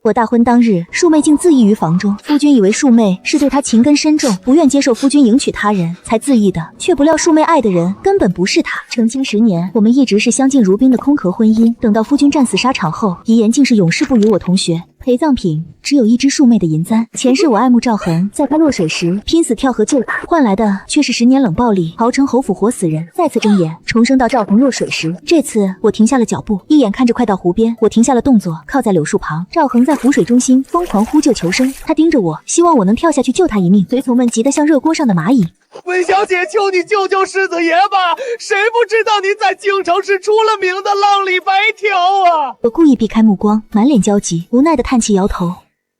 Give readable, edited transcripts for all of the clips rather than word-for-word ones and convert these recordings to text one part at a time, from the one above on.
我大婚当日，庶妹竟自缢于房中。夫君以为庶妹是对他情根深重，不愿接受夫君迎娶他人，才自缢的，却不料庶妹爱的人根本不是他。成亲10年，我们一直是相敬如宾的空壳婚姻。等到夫君战死沙场后，遗言竟是永世不与我同学。陪葬品只有一只庶妹的银簪。前世我爱慕赵恒，在他落水时拼死跳河救他，换来的却是10年冷暴力，熬成侯府活死人。再次睁眼，重生到赵恒落水时，这次我停下了脚步，一眼看着快到湖边，我停下了动作，靠在柳树旁。赵恒在湖水中心疯狂呼救求生，他盯着我，希望我能跳下去救他一命。随从们急得像热锅上的蚂蚁。韦小姐，求你救救世子爷吧！谁不知道您在京城是出了名的浪里白条啊！我故意避开目光，满脸焦急，无奈的叹气摇头。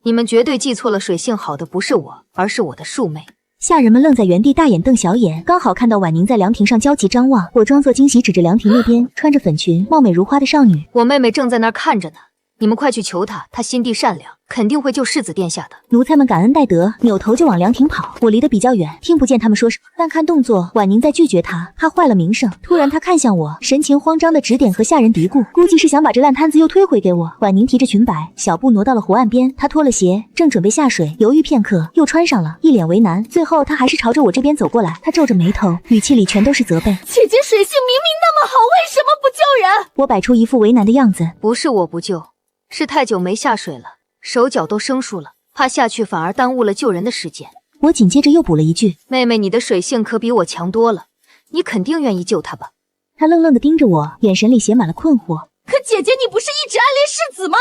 你们绝对记错了，水性好的不是我，而是我的庶妹。下人们愣在原地，大眼瞪小眼。刚好看到婉宁在凉亭上焦急张望，我装作惊喜，指着凉亭那边穿着粉裙、貌美如花的少女。我妹妹正在那儿看着呢，你们快去求她，她心地善良，肯定会救世子殿下的。奴才们感恩戴德，扭头就往凉亭跑。我离得比较远，听不见他们说什么，但看动作，婉宁在拒绝他，怕坏了名声。突然他看向我，神情慌张的指点和下人嘀咕，估计是想把这烂摊子又推回给我。婉宁提着裙摆，小步挪到了湖岸边，她脱了鞋，正准备下水，犹豫片刻，又穿上了，一脸为难。最后她还是朝着我这边走过来，她皱着眉头，语气里全都是责备。姐姐水性明明那么好，为什么不救人？我摆出一副为难的样子。不是我不救，是太久没下水了，手脚都生疏了，怕下去反而耽误了救人的时间。我紧接着又补了一句，妹妹，你的水性可比我强多了，你肯定愿意救她吧？她愣愣地盯着我，眼神里写满了困惑。可姐姐，你不是一直暗恋世子吗？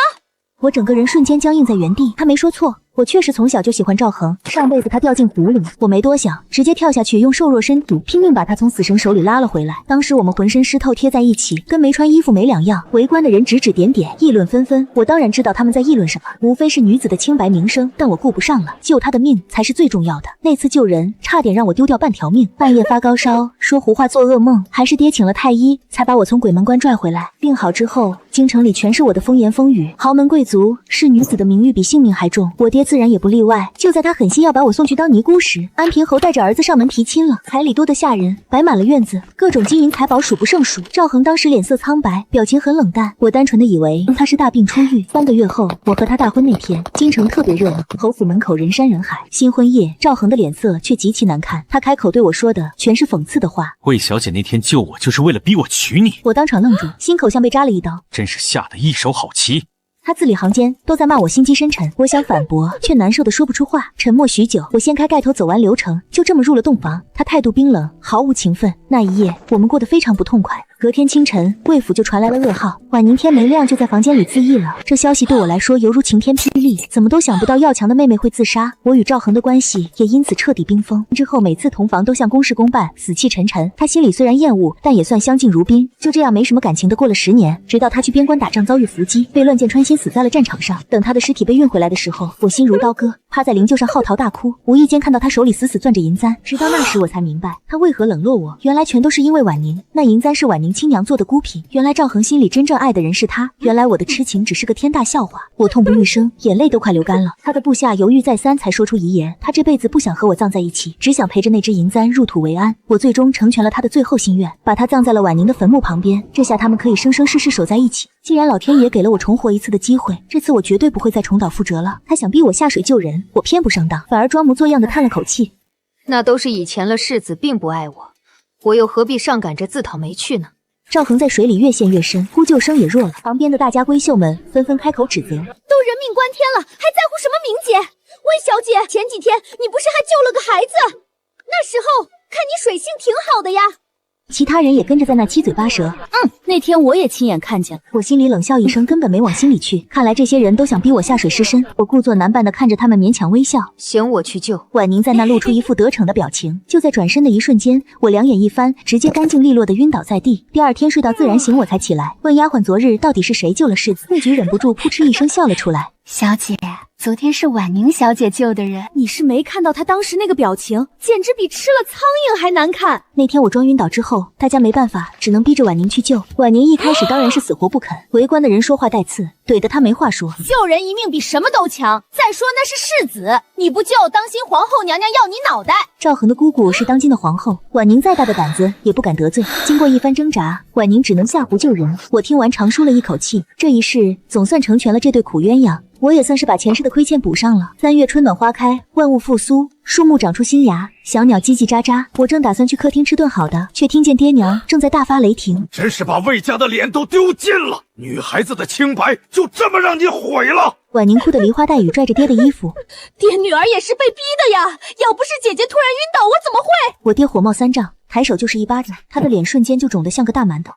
我整个人瞬间僵硬在原地。她没说错，我确实从小就喜欢赵恒，上辈子他掉进湖里，我没多想，直接跳下去，用瘦弱身体拼命把他从死神手里拉了回来。当时我们浑身湿透贴在一起，跟没穿衣服没两样，围观的人指指点点，议论纷纷。我当然知道他们在议论什么，无非是女子的清白名声，但我顾不上了，救他的命才是最重要的。那次救人差点让我丢掉半条命，半夜发高烧，说胡话做噩梦，还是爹请了太医才把我从鬼门关拽回来。病好之后，京城里全是我的风言风语，豪门贵族视女子的名誉比性命还重，我爹自然也不例外。就在他狠心要把我送去当尼姑时，安平侯带着儿子上门提亲了，彩礼多得吓人，摆满了院子，各种金银财宝数不胜数。赵恒当时脸色苍白，表情很冷淡，我单纯的以为他是大病初愈。3个月后，我和他大婚那天，京城特别热闹，侯府门口人山人海。新婚夜，赵恒的脸色却极其难看，他开口对我说的全是讽刺的话。魏小姐那天救我，就是为了逼我娶你。我当场愣住，心口像被扎了一刀，真是下得一手好棋。他字里行间都在骂我心机深沉，我想反驳，却难受的说不出话。沉默许久，我掀开盖头走完流程，就这么入了洞房。他态度冰冷，毫无情分。那一夜，我们过得非常不痛快。隔天清晨，魏府就传来了噩耗，婉宁天没亮就在房间里自缢了。这消息对我来说犹如晴天霹雳，怎么都想不到要强的妹妹会自杀。我与赵恒的关系也因此彻底冰封。之后每次同房都像公事公办，死气沉沉。他心里虽然厌恶，但也算相敬如宾。就这样没什么感情的过了10年，直到他去边关打仗遭遇伏击，被乱箭穿心死在了战场上。等他的尸体被运回来的时候，我心如刀割，趴在灵柩上嚎啕大哭。无意间看到他手里死死攥着银簪，直到那时我才明白他为何冷落我，原来全都是因为婉宁。那银簪是婉宁亲娘做的孤品，原来赵恒心里真正爱的人是他，原来我的痴情只是个天大笑话。我痛不欲生，眼泪都快流干了。他的部下犹豫再三才说出遗言，他这辈子不想和我葬在一起，只想陪着那只银簪入土为安。我最终成全了他的最后心愿，把他葬在了婉宁的坟墓旁边，这下他们可以生生世世守在一起。既然老天爷给了我重活一次的机会，这次我绝对不会再重蹈覆辙了。他想逼我下水救人，我偏不上当，反而装模作样的叹了口气。那都是以前了，世子并不爱我，我又何必上赶着自讨没趣呢？赵恒在水里越陷越深，呼救声也弱了。旁边的大家闺秀们纷纷开口指责：都人命关天了，还在乎什么名节？魏小姐，前几天你不是还救了个孩子？那时候看你水性挺好的呀。其他人也跟着在那七嘴八舌。那天我也亲眼看见了。我心里冷笑一声，根本没往心里去。看来这些人都想逼我下水失身。我故作难办的看着他们，勉强微笑。行，我去救。婉宁在那露出一副得逞的表情。就在转身的一瞬间，我两眼一翻，直接干净利落的晕倒在地。第二天睡到自然醒，我才起来，问丫鬟昨日到底是谁救了世子。魏菊忍不住扑哧一声笑了出来。小姐，昨天是婉宁小姐救的人。你是没看到她当时那个表情，简直比吃了苍蝇还难看。那天我装晕倒之后，大家没办法，只能逼着婉宁去救。婉宁一开始当然是死活不肯，围观的人说话带刺，怼得她没话说。救人一命比什么都强，再说那是世子，你不救，当心皇后娘娘要你脑袋。赵恒的姑姑是当今的皇后，婉宁再大的胆子也不敢得罪。经过一番挣扎，婉宁只能下湖救人。我听完长舒了一口气，这一世总算成全了这对苦鸳鸯。我也算是把前世的亏欠补上了。3月春暖花开，万物复苏，树木长出新芽，小鸟叽叽喳喳。我正打算去客厅吃顿好的，却听见爹娘正在大发雷霆。真是把魏家的脸都丢尽了，女孩子的清白就这么让你毁了。婉宁哭得梨花带雨，拽着爹的衣服。爹，女儿也是被逼的呀，要不是姐姐突然晕倒，我怎么会？我爹火冒三丈，抬手就是一巴掌，他的脸瞬间就肿得像个大馒头。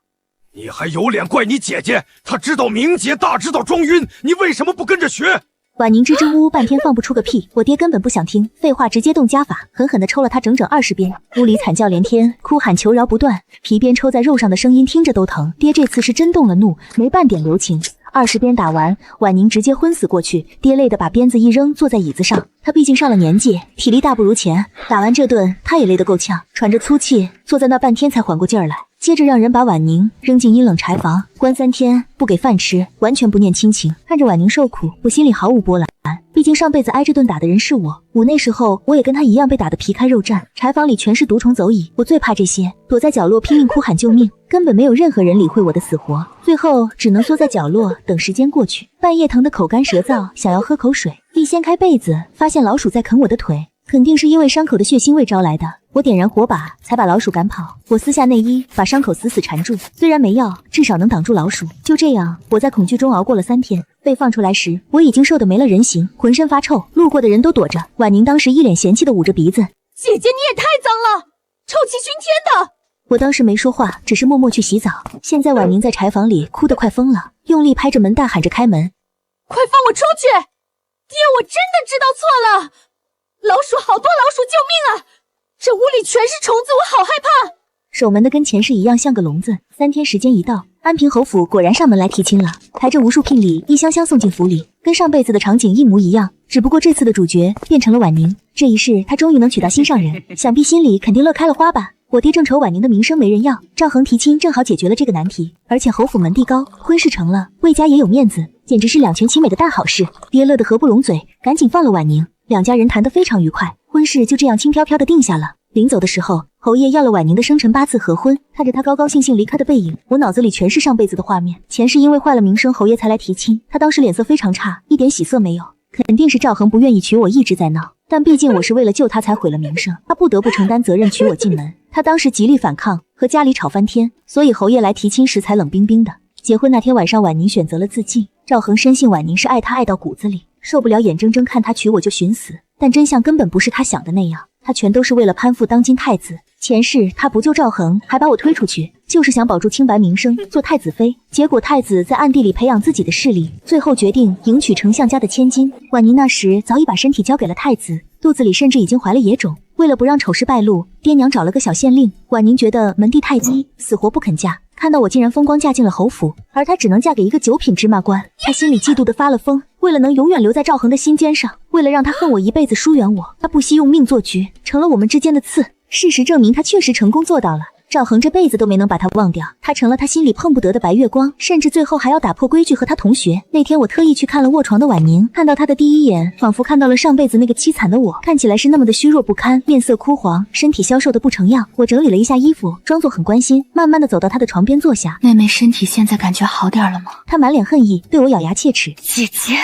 你还有脸怪你姐姐？她知道名节大，知道装晕，你为什么不跟着学？婉宁支支吾吾半天放不出个屁，我爹根本不想听，废话直接动家法，狠狠地抽了他整整20鞭。屋里惨叫连天，哭喊求饶不断，皮鞭抽在肉上的声音听着都疼。爹这次是真动了怒，没半点留情。20鞭打完，婉宁直接昏死过去，爹累得把鞭子一扔，坐在椅子上。他毕竟上了年纪，体力大不如前，打完这顿他也累得够呛，喘着粗气坐在那半天才缓过劲儿来。接着让人把婉宁扔进阴冷柴房，关3天，不给饭吃，完全不念亲情。看着婉宁受苦，我心里毫无波澜，毕竟上辈子挨着顿打的人是我。五那时候我也跟他一样被打得皮开肉绽，柴房里全是毒虫走蚁，我最怕这些，躲在角落拼命哭喊救命，根本没有任何人理会我的死活，最后只能缩在角落等时间过去。半夜疼得口干舌燥，想要喝口水，一掀开被子，发现老鼠在啃我的腿，肯定是因为伤口的血腥味招来的。我点燃火把，才把老鼠赶跑。我撕下内衣，把伤口死死缠住，虽然没药，至少能挡住老鼠。就这样，我在恐惧中熬过了3天。被放出来时，我已经瘦得没了人形，浑身发臭，路过的人都躲着。婉宁当时一脸嫌弃地捂着鼻子：“姐姐，你也太脏了，臭气熏天的。”我当时没说话，只是默默去洗澡。现在婉宁在柴房里哭得快疯了，用力拍着门大喊着开门：“快放我出去！爹，我真的知道错了，老鼠好多，老鼠救命啊！这屋里全是虫子，我好害怕。”守门的跟前世一样像个聋子。3天时间一到，安平侯府果然上门来提亲了，抬着无数聘礼一箱箱送进府里，跟上辈子的场景一模一样，只不过这次的主角变成了婉宁。这一世他终于能娶到心上人，想必心里肯定乐开了花吧。我爹正愁婉宁的名声没人要，赵恒提亲正好解决了这个难题，而且侯府门第高，婚事成了，魏家也有面子，简直是两全其美的大好事。爹乐得合不拢嘴，赶紧放了婉宁，两家人谈得非常愉快，婚事就这样轻飘飘的定下了。临走的时候，侯爷要了婉宁的生辰8字合婚，看着他高高兴兴离开的背影，我脑子里全是上辈子的画面。前世因为坏了名声，侯爷才来提亲，他当时脸色非常差，一点喜色没有，肯定是赵恒不愿意娶我，一直在闹。但毕竟我是为了救他才毁了名声，他不得不承担责任娶我进门。他当时极力反抗，和家里吵翻天，所以侯爷来提亲时才冷冰冰的。结婚那天晚上，婉宁选择了自尽。赵恒深信婉宁是爱他爱到骨子里，受不了眼睁睁看他娶我就寻死，但真相根本不是他想的那样，他全都是为了攀附当今太子。前世他不救赵恒，还把我推出去，就是想保住清白名声，做太子妃。结果太子在暗地里培养自己的势力，最后决定迎娶丞相家的千金。婉宁那时早已把身体交给了太子，肚子里甚至已经怀了野种。为了不让丑事败露，爹娘找了个小县令。婉宁觉得门第太低，死活不肯嫁。看到我竟然风光嫁进了侯府，而她只能嫁给一个9品芝麻官，她心里嫉妒的发了疯。为了能永远留在赵恒的心尖上，为了让他恨我一辈子疏远我，他不惜用命做局，成了我们之间的刺。事实证明，他确实成功做到了。赵恒这辈子都没能把他忘掉，他成了他心里碰不得的白月光，甚至最后还要打破规矩和他同学。那天我特意去看了卧床的婉宁，看到他的第一眼，仿佛看到了上辈子那个凄惨的我，看起来是那么的虚弱不堪，面色枯黄，身体消瘦的不成样。我整理了一下衣服，装作很关心，慢慢的走到他的床边坐下。妹妹身体现在感觉好点了吗？他满脸恨意，对我咬牙切齿：“姐姐，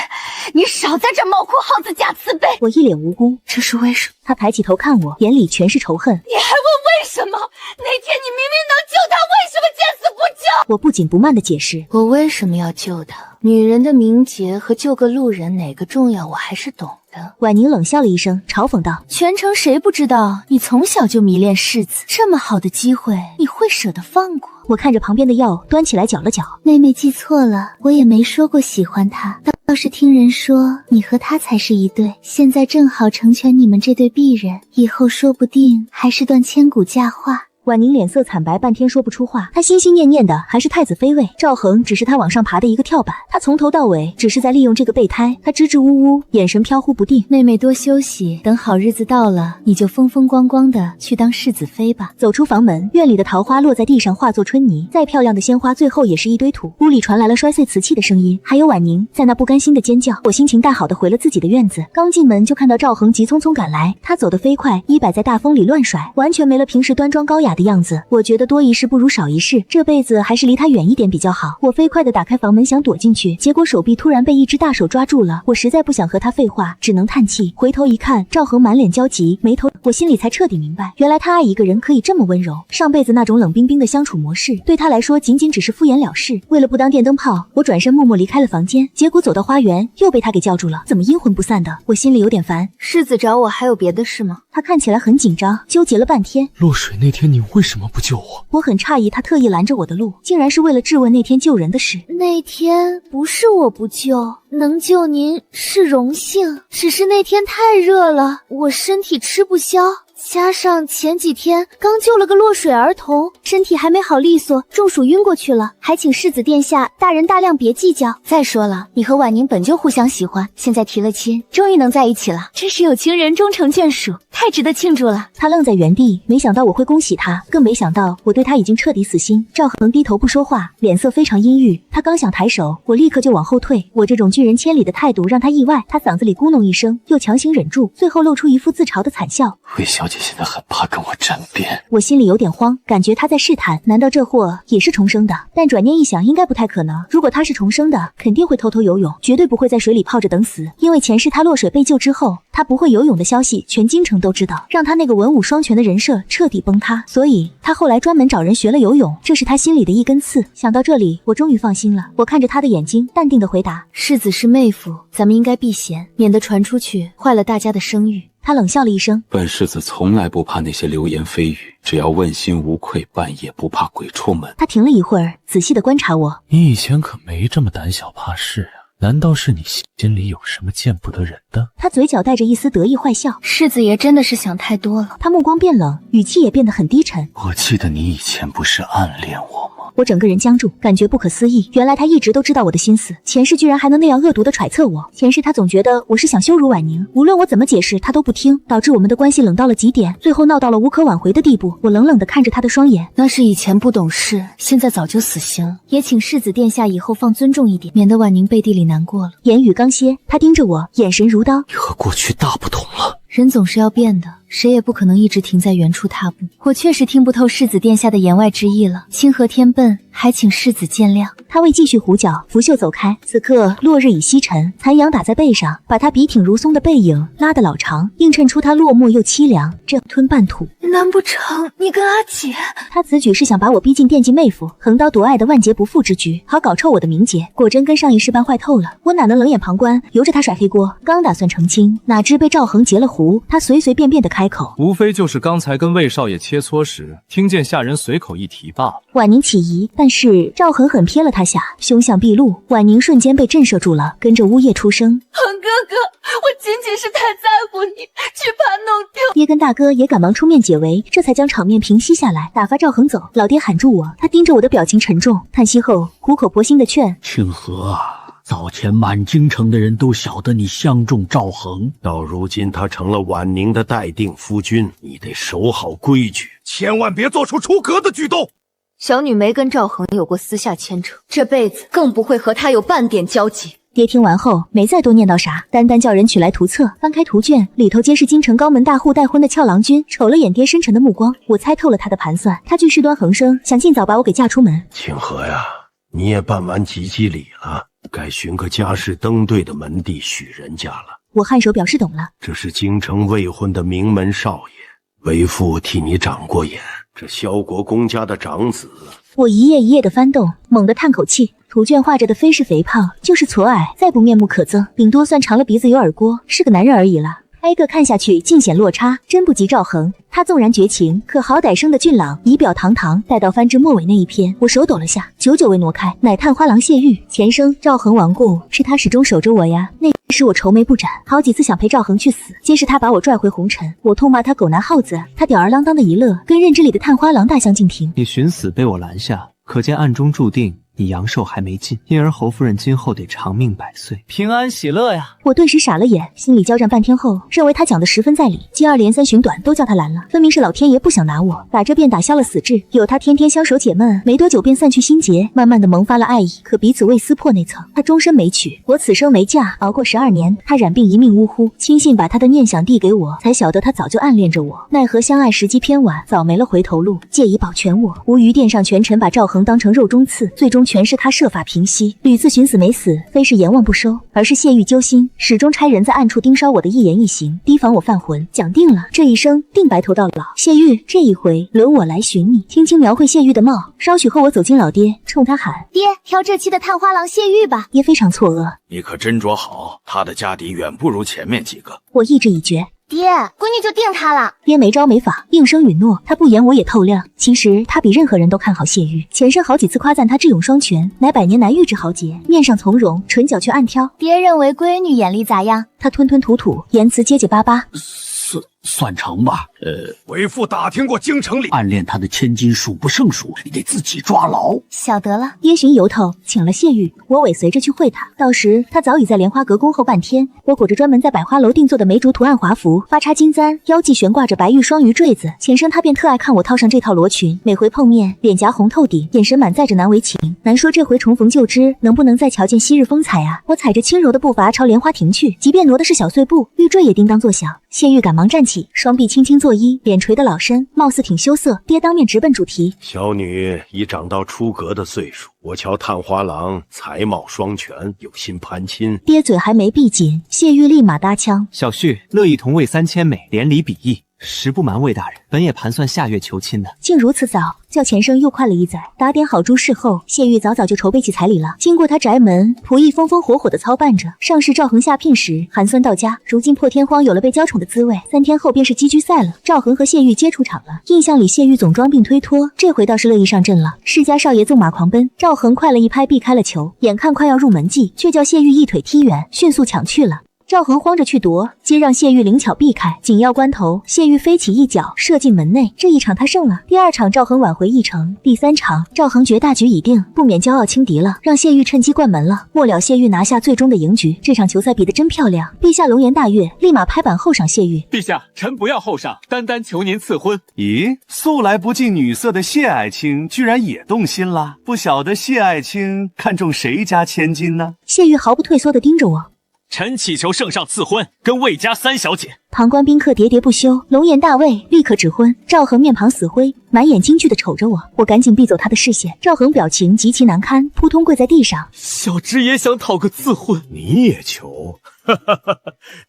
你少在这猫哭耗子假慈悲！”我一脸无辜：“这是为什么？”他抬起头看我，眼里全是仇恨。你还问为什么？那天你明明能救他，为什么见死不救？我不紧不慢地解释：“我为什么要救他？女人的名节和救个路人哪个重要，我还是懂的。”婉宁冷笑了一声，嘲讽道：“全城谁不知道你从小就迷恋世子？这么好的机会，你会舍得放过？”我看着旁边的药，端起来搅了搅。妹妹记错了，我也没说过喜欢他，倒是听人说你和他才是一对，现在正好成全你们这对璧人，以后说不定还是段千古佳话。婉宁脸色惨白，半天说不出话。她心心念念的还是太子妃位，赵恒只是她往上爬的一个跳板。她从头到尾只是在利用这个备胎。她支支吾吾，眼神飘忽不定。妹妹多休息，等好日子到了，你就风风光光的去当世子妃吧。走出房门，院里的桃花落在地上化作春泥，再漂亮的鲜花最后也是一堆土。屋里传来了摔碎瓷器的声音，还有婉宁在那不甘心的尖叫。我心情大好的回了自己的院子，刚进门就看到赵恒急匆匆赶来。他走得飞快，衣摆在大风里乱甩，完全没了平时端庄高雅的样子。我觉得多一事不如少一事，这辈子还是离他远一点比较好。我飞快地打开房门想躲进去，结果手臂突然被一只大手抓住了。我实在不想和他废话，只能叹气。回头一看，赵恒满脸焦急，眉头，我心里才彻底明白，原来他爱一个人可以这么温柔。上辈子那种冷冰冰的相处模式，对他来说仅仅只是敷衍了事。为了不当电灯泡，我转身默默离开了房间。结果走到花园，又被他给叫住了，怎么阴魂不散的？我心里有点烦。世子找我还有别的事吗？他看起来很紧张，纠结了半天。落水那天你为什么不救我？我很诧异，他特意拦着我的路，竟然是为了质问那天救人的事。那天不是我不救，能救您是荣幸，只是那天太热了，我身体吃不消。加上前几天刚救了个落水儿童，身体还没好利索，中暑晕过去了，还请世子殿下大人大量别计较。再说了，你和婉宁本就互相喜欢，现在提了亲，终于能在一起了，真是有情人终成眷属，太值得庆祝了。他愣在原地，没想到我会恭喜他，更没想到我对他已经彻底死心。赵恒低头不说话，脸色非常阴郁。他刚想抬手，我立刻就往后退。我这种拒人千里的态度让他意外，他嗓子里咕哝一声，又强行忍住，最后露出一副自嘲的惨笑。魏小姐现在很怕跟我沾边，我心里有点慌，感觉他在试探，难道这货也是重生的？但转念一想，应该不太可能。如果他是重生的，肯定会偷偷游泳，绝对不会在水里泡着等死。因为前世他落水被救之后，他不会游泳的消息全京城都知道，让他那个文武双全的人设彻底崩塌。所以他后来专门找人学了游泳，这是他心里的一根刺。想到这里，我终于放心了。我看着他的眼睛，淡定地回答：世子是妹夫，咱们应该避嫌，免得传出去坏了大家的声誉。他冷笑了一声，本世子从来不怕那些流言蜚语，只要问心无愧，半夜不怕鬼出门。他停了一会儿，仔细地观察我。你以前可没这么胆小怕事啊，难道是你心里有什么见不得人的？他嘴角带着一丝得意坏笑。世子爷真的是想太多了。他目光变冷，语气也变得很低沉。我记得你以前不是暗恋我吗？我整个人僵住，感觉不可思议。原来他一直都知道我的心思，前世居然还能那样恶毒地揣测我。前世他总觉得我是想羞辱婉宁，无论我怎么解释他都不听，导致我们的关系冷到了极点，最后闹到了无可挽回的地步。我冷冷地看着他的双眼，那是以前不懂事，现在早就死心了。也请世子殿下以后放尊重一点，免得婉宁背地里难过了。言语刚歇，他盯着我，眼神如刀。你和过去大不同了。人总是要变的，谁也不可能一直停在原处踏步。我确实听不透世子殿下的言外之意了，清河天笨，还请世子见谅。他未继续胡搅，拂袖走开。此刻落日已西沉，残阳打在背上，把他笔挺如松的背影拉得老长，映衬出他落寞又凄凉。这吞半吐，难不成你跟阿姐？他此举是想把我逼进惦记妹夫、横刀夺爱的万劫不复之局，好搞臭我的名节。果真跟上一世般坏透了。我哪能冷眼旁观，由着他甩黑锅？刚打算澄清，哪知被赵恒截了胡。他随随便便的开口，无非就是刚才跟魏少爷切磋时，听见下人随口一提罢了。婉宁起疑，但是赵恒狠瞥了他下，凶相毕露。婉宁瞬间被震慑住了，跟着呜咽出声：恒哥哥，我仅仅是太在乎你，惧怕弄丢。爹跟大哥也赶忙出面解围，这才将场面平息下来，打发赵恒走。老爹喊住我，他盯着我的表情沉重，叹息后苦口婆心的劝：清河啊，早前满京城的人都晓得你相中赵恒，到如今他成了婉宁的待定夫君，你得守好规矩，千万别做出出格的举动。小女没跟赵恒有过私下牵扯，这辈子更不会和他有半点交集。爹听完后没再多念叨啥，单单叫人取来图册，翻开图卷，里头皆是京城高门大户待婚的俏郎君。瞅了眼爹深沉的目光，我猜透了他的盘算，他俱事端横生，想尽早把我给嫁出门。清河呀，你也办完及笄礼了，该寻个家世登对的门第许人家了。我颔首表示懂了。这是京城未婚的名门少爷，为父替你长过眼，这萧国公家的长子。我一页一页的翻动，猛地叹口气。图卷画着的非是肥胖，就是矬矮，再不面目可憎，顶多算长了鼻子有耳郭，是个男人而已了。挨个看下去，尽显落差，真不及赵恒。他纵然绝情，可好歹生的俊朗，仪表堂堂。待到翻至末尾那一篇，我手抖了下，久久未挪开，乃探花郎谢玉。前生赵恒亡故，是他始终守着我呀。那使我愁眉不展，好几次想陪赵恒去死，皆是他把我拽回红尘。我痛骂他狗男耗子，他吊儿郎当的一乐，跟认知里的探花郎大相径庭。你寻死被我拦下，可见暗中注定你阳寿还没尽，因而侯夫人今后得长命百岁，平安喜乐呀！我顿时傻了眼，心里交战半天后，认为他讲的十分在理，接二连三寻短都叫他拦了，分明是老天爷不想拿我，打这便打消了死志。有他天天相守解闷，没多久便散去心结，慢慢的萌发了爱意，可彼此未撕破那层。他终身没娶，我此生没嫁，熬过12年，他染病一命呜呼，轻信把他的念想递给我，才晓得他早就暗恋着我，奈何相爱时机偏晚，早没了回头路，借以保全我。无余殿上权臣把赵恒当成肉中刺，最终全是他设法平息，屡次寻死没死，非是阎王不收，而是谢玉揪心，始终差人在暗处盯梢我的一言一行，提防我犯浑。讲定了，这一生定白头到老。谢玉，这一回轮我来寻你。轻轻描绘谢玉的貌，稍许后我走近老爹，冲他喊：爹，挑这期的探花郎谢玉吧。爹非常错愕，你可斟酌好，他的家底远不如前面几个。我意志已决。爹，闺女就定他了。爹没招没法，应声允诺。他不言我也透亮，其实他比任何人都看好谢玉，前身好几次夸赞他智勇双全，乃百年难遇之豪杰，面上从容，唇角却暗挑。爹认为闺女眼力咋样？他吞吞吐吐，言辞结结巴巴。算成吧。为父打听过京城里暗恋他的千金数不胜数，你得自己抓牢。晓得了。爹寻由头，请了谢玉，我尾随着去会他。到时他早已在莲花阁恭候半天。我裹着专门在百花楼定做的梅竹图案华服，发插金簪，腰系悬挂着白玉双鱼坠子。前生他便特爱看我套上这套罗裙，每回碰面，脸颊红透顶，眼神满载着难为情。难说这回重逢旧知，能不能再瞧见昔日风采啊？我踩着轻柔的步伐朝莲花亭去，即便挪的是小碎步，玉坠也叮当作响。谢玉赶忙站起，双臂轻轻作揖，脸垂得老深，貌似挺羞涩。爹当面直奔主题：小女已长到出阁的岁数，我瞧探花郎才貌双全，有心攀亲。爹嘴还没闭紧，谢玉立马搭腔：小婿乐意同魏3000美连理比翼。实不瞒魏大人，本也盘算下月求亲的。竟如此早，较前生又快了一载。打点好诸事后，谢玉早早就筹备起彩礼了。经过他宅门，仆役风风火火的操办着。上世赵恒下聘时寒酸到家，如今破天荒有了被娇宠的滋味。3天后便是积聚赛了，赵恒和谢玉皆出场了。印象里谢玉总装病推脱，这回倒是乐意上阵了。世家少爷纵马狂奔，赵恒快了一拍避开了球，眼看快要入门计，却叫谢玉一腿踢远，迅速抢去了。赵恒慌着去夺，皆让谢玉灵巧避开。紧要关头，谢玉飞起一脚射进门内。这一场他胜了，第2场赵恒挽回一城，第3场赵恒觉大局已定，不免骄傲轻敌了，让谢玉趁机灌门了。末了谢玉拿下最终的赢局。这场球赛比得真漂亮，陛下龙颜大悦，立马拍板厚赏谢玉。陛下，臣不要厚赏，单求您赐婚。咦，素来不近女色的谢爱卿居然也动心了？不晓得谢爱卿看中谁家千金呢？谢玉毫不退缩地盯着我。臣祈求圣上赐婚，跟魏家3小姐。旁观宾客喋喋不休，龙颜大慰，立刻指婚。赵恒面庞死灰，满眼惊惧地瞅着我，我赶紧避走他的视线。赵恒表情极其难堪，扑通跪在地上。小侄也想讨个赐婚。你也求？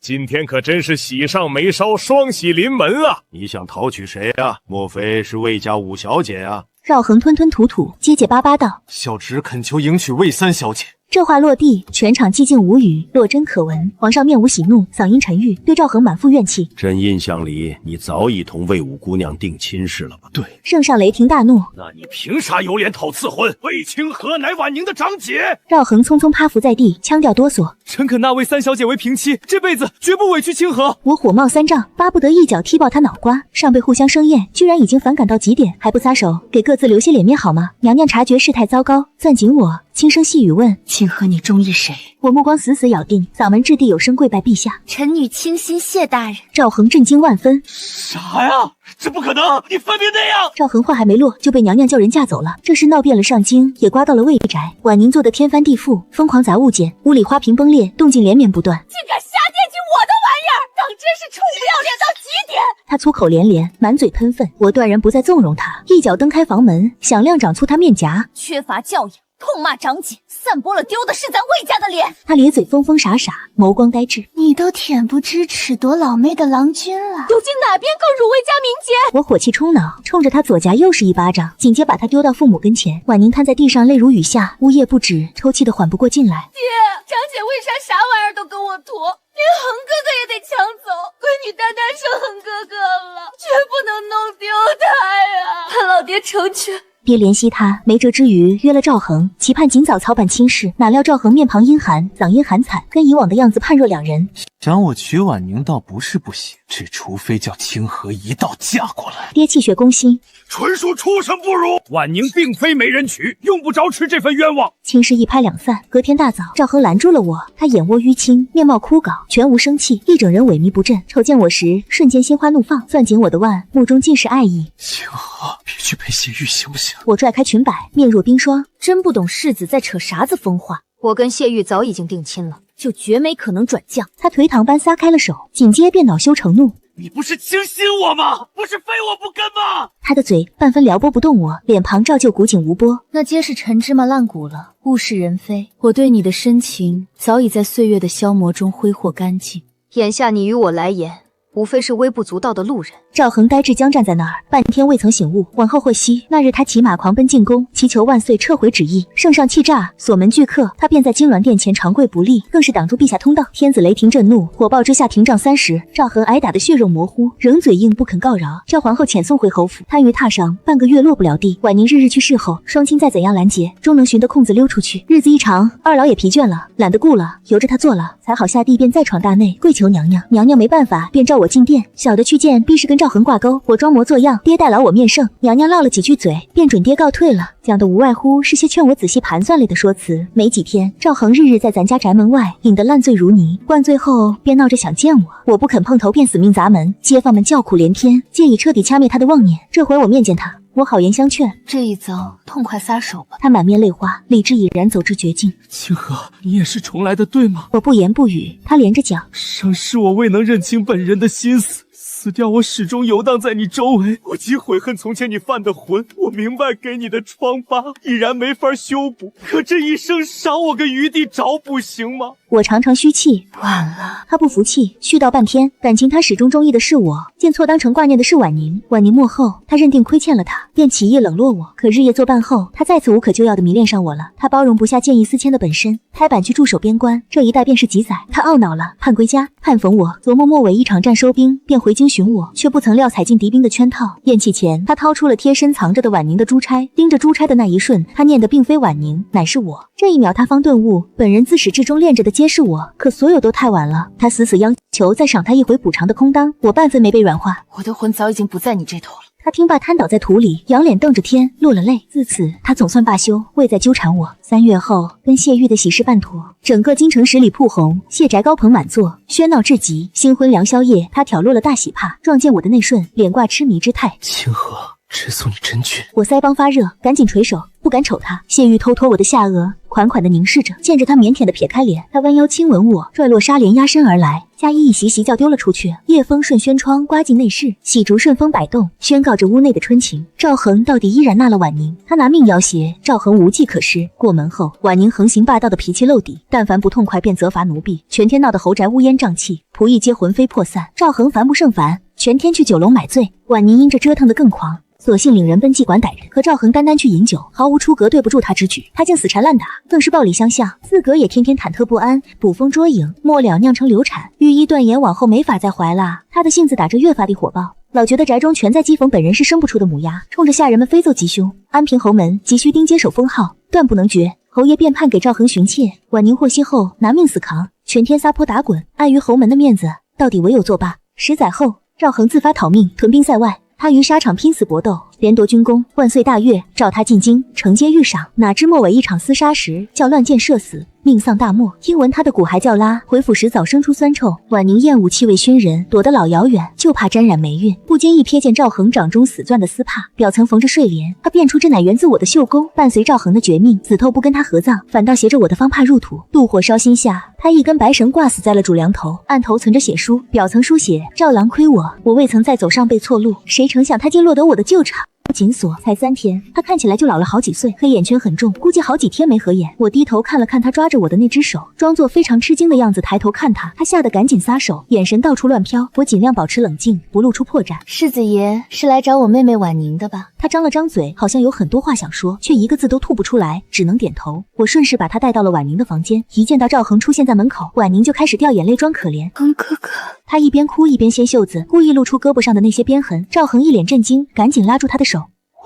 今天可真是喜上眉梢，双喜临门啊！你想讨娶谁啊？莫非是魏家5小姐啊？赵恒吞吞吐吐，结结巴巴道：小侄恳求迎娶魏3小姐。这话落地，全场寂静无语，落针可闻。皇上面无喜怒，嗓音沉郁，对赵恒满腹怨气。朕印象里，你早已同魏武姑娘定亲事了吧？对。圣上雷霆大怒：那你凭啥有脸讨赐婚？魏清河乃婉宁的长姐。赵恒匆匆趴伏在地，腔调哆嗦：臣肯纳魏3小姐为平妻，这辈子绝不委屈清河。我火冒3丈，巴不得一脚踢爆他脑瓜。上辈互相生厌，居然已经反感到极点，还不撒手，给各自留些脸面好吗？娘娘察觉事态糟糕，攥紧我，轻声细语问：清河，你中意谁？我目光死死咬定，嗓门掷地有声跪拜陛下。臣女倾心谢大人。赵恒震惊万分：啥呀？这不可能！你分明那样！赵恒话还没落，就被娘娘叫人嫁走了。这事闹遍了上京，也刮到了魏宅。婉宁做的天翻地覆，疯狂砸物件，屋里花瓶崩裂，动静连绵不断。竟敢瞎惦记我的玩意儿，当真是臭不要脸到极点！他粗口连连，满嘴喷粪。我断然不再纵容他，一脚蹬开房门，响亮掌粗他面颊。缺乏教养，痛骂长姐，散播了丢的是咱魏家的脸。他咧嘴疯疯傻傻，眸光呆滞。你都恬不知耻夺老妹的郎君了，究竟哪边更辱魏家名节？我火气冲脑，冲着他左颊又是一巴掌，紧接把他丢到父母跟前。婉宁瘫在地上，泪如雨下，呜咽不止，抽泣的缓不过劲来。爹，长姐为啥啥玩意儿都跟我图？连恒哥哥也得抢走，闺女单生恒哥哥了，绝不能弄丢他呀！盼老爹成全，别怜惜他，没辙之余约了赵恒，期盼尽早操办亲事。哪料赵恒面庞阴寒，嗓音寒惨，跟以往的样子判若两人。想我娶婉宁倒不是不行，只除非叫清河一道嫁过来。爹气血攻心，纯属畜生不如。婉宁并非没人娶，用不着吃这份冤枉。亲事一拍两散。隔天大早，赵恒拦住了我，他眼窝淤青，面貌枯槁，全无生气，一整人萎靡不振。瞅见我时，瞬间心花怒放，攥紧我的腕，目中尽是爱意。清河，别去陪谢玉行不行？我拽开裙摆，面若冰霜，真不懂世子在扯啥子疯话。我跟谢玉早已经定亲了，就绝没可能转降。他颓唐般撒开了手，紧接便恼羞成怒。你不是轻信我吗？不是非我不跟吗？他的嘴半分撩拨不动我，脸庞照旧古井无波。那皆是陈芝麻烂谷了，物是人非。我对你的深情早已在岁月的消磨中挥霍干净。眼下你与我来言，无非是微不足道的路人。赵恒呆滞僵站在那儿，半天未曾醒悟。往后获悉，那日他骑马狂奔进宫，祈求万岁撤回旨意。圣上气炸，锁门拒客，他便在金銮殿前长跪不立，更是挡住陛下通道。天子雷霆震怒，火爆之下廷杖30。赵恒挨打得血肉模糊，仍嘴硬不肯告饶，叫皇后遣送回侯府。他于榻上半个月落不了地。婉宁日日去侍候，双亲再怎样拦截，终能寻得空子溜出去。日子一长，二老也疲倦了，懒得顾了，由着他做了，才好下地便再闯大内，跪求娘娘。娘娘没办法，便召我进殿。小的去见，必是跟赵恒挂钩。我装模作样，爹代劳我面圣。娘娘唠了几句嘴，便准爹告退了，讲的无外乎是些劝我仔细盘算类的说辞。没几天，赵恒日日在咱家宅门外饮得烂醉如泥，灌醉后便闹着想见我不肯碰头，便死命砸门。街坊们叫苦连天，借以彻底掐灭他的妄念。这回我面见他，我好言相劝，这一遭痛快撒手吧。他满面泪花，理智已然走至绝境。清河，你也是重来的对吗？我不言不语，他连着讲，伤是我未能认清本人的心思，死掉我始终游荡在你周围。我极悔恨从前你犯的浑，我明白给你的疮疤已然没法修补，可这一生赏我个余地找补行吗？我常常虚气，晚了。他不服气，絮叨半天，感情他始终中意的是我，见错当成挂念的是婉宁。婉宁幕后，他认定亏欠了他，便起意冷落我。可日夜作伴后，他再次无可救药的迷恋上我了。他包容不下见异思迁的本身，拍板去驻守边关，这一带便是几载。他懊恼了，盼归家，盼逢我。琢磨末尾一场战收兵，便回京寻我，却不曾料踩进敌兵的圈套。咽气前，他掏出了贴身藏着的婉宁的珠钗，盯着珠钗的那一瞬，他念的并非婉宁，乃是我。这一秒，他方顿悟，本人自始至终恋着的皆是我，可所有都太晚了。他死死央求再赏他一回补偿的空当，我半分没被软化。我的魂早已经不在你这头了。他听罢瘫倒在土里，仰脸瞪着天，落了泪。自此他总算罢休，未再纠缠我。3月后，跟谢玉的喜事办妥，整个京城十里铺红，谢宅高朋满座，喧闹至极。新婚良宵夜，他挑落了大喜帕，撞见我的那瞬，脸挂痴迷之态。清河，直送你真君。我腮帮发热，赶紧垂手，不敢瞅他。谢玉偷托我的下颚，款款的凝视着，见着他腼腆的撇开脸，他弯腰亲吻我，拽落纱帘压身而来。佳衣一袭袭叫丢了出去，夜风顺轩窗刮进内室，喜烛顺风摆动，宣告着屋内的春情。赵恒到底依然纳了婉宁，他拿命要挟赵恒，无计可施。过门后，婉宁横行霸道的脾气露底，但凡不痛快便责罚奴婢，全天闹得侯宅乌烟瘴气，仆役皆魂飞魄散。赵恒烦不胜烦，全天去酒楼买醉。婉宁因这折腾得更狂，索性领人奔妓馆逮人，可赵恒单单去饮酒，毫无出格对不住他之举，他竟死缠烂打，更是暴力相向，自个也天天忐忑不安，捕风捉影，末了酿成流产。御医断言往后没法再怀了，他的性子打着越发地火爆，老觉得宅中全在讥讽本人是生不出的母鸭，冲着下人们飞奏吉凶。安平侯门急需丁接手封号，断不能绝。侯爷便判给赵恒寻妾，婉宁获悉后拿命死扛，全天撒泼打滚，碍于侯门的面子，到底唯有作罢。10载后，赵恒自发讨命，屯兵塞外。他于沙场拼死搏斗，连夺军功，万岁大悦，召他进京承接御赏。哪知末尾一场厮杀时，叫乱箭射死，命丧大漠。听闻他的骨骸叫拉，回府时早生出酸臭。婉宁厌恶气味熏人，躲得老遥远，就怕沾染霉运。不经意瞥见赵恒掌中死钻的丝帕，表层缝着睡莲，他便出这乃源自我的绣钩。伴随赵恒的绝命，死透不跟他合葬，反倒携着我的方帕入土。妒火烧心下，他一根白绳挂死在了主梁头，案头存着血书，表层书写赵郎亏我，我未曾再走上被错路。谁成想他竟落得我的旧场。紧锁才3天，他看起来就老了好几岁，黑眼圈很重，估计好几天没合眼。我低头看了看他抓着我的那只手，装作非常吃惊的样子，抬头看他，他吓得赶紧撒手，眼神到处乱飘。我尽量保持冷静，不露出破绽。世子爷是来找我妹妹婉宁的吧？他张了张嘴，好像有很多话想说，却一个字都吐不出来，只能点头。我顺势把他带到了婉宁的房间，一见到赵恒出现在门口，婉宁就开始掉眼泪装可怜。恒哥哥，他一边哭一边掀袖子，故意露出胳膊上的那些鞭痕。赵恒一脸震惊，赶紧拉住他的手。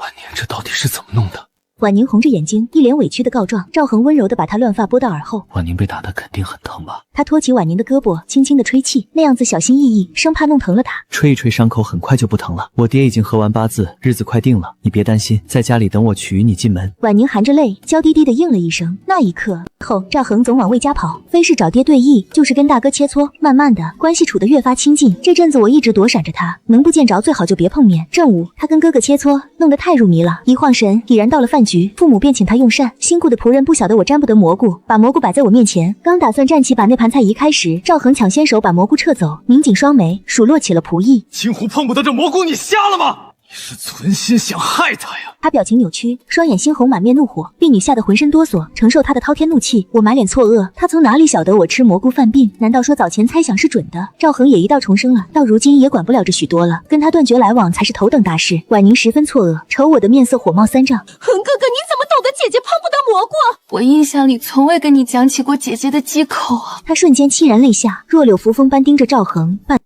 婉宁，这到底是怎么弄的？婉宁红着眼睛，一脸委屈的告状。赵恒温柔的把她乱发拨到耳后。婉宁被打的肯定很疼吧？他托起婉宁的胳膊，轻轻的吹气，那样子小心翼翼，生怕弄疼了她。吹一吹伤口，很快就不疼了。我爹已经合完八字，日子快定了，你别担心，在家里等我娶你进门。婉宁含着泪，娇滴滴的应了一声。那一刻后，赵恒总往魏家跑，非是找爹对弈，就是跟大哥切磋。慢慢的，关系处得越发亲近。这阵子我一直躲闪着他，能不见着最好就别碰面。正午，他跟哥哥切磋，弄得太入迷了。一晃神，已然到了饭局，父母便请他用膳。辛苦的仆人不晓得我沾不得蘑菇，把蘑菇摆在我面前，刚打算站起把那盘菜移开时，赵恒抢先手把蘑菇撤走，拧紧双眉，数落起了仆役。青湖碰不得这蘑菇，你瞎了吗？你是存心想害他呀？他表情扭曲，双眼猩红，满面怒火。婢女吓得浑身哆嗦，承受他的滔天怒气。我满脸错愕，他从哪里晓得我吃蘑菇犯病？难道说早前猜想是准的？赵恒也一道重生了，到如今也管不了这许多了，跟他断绝来往才是头等大事。婉宁十分错愕，瞅我的面色火冒三丈。恒哥哥，你怎么懂得姐姐碰不得蘑菇？我印象里从未跟你讲起过姐姐的忌口啊！他瞬间凄然泪下，若柳扶风般盯着赵恒，半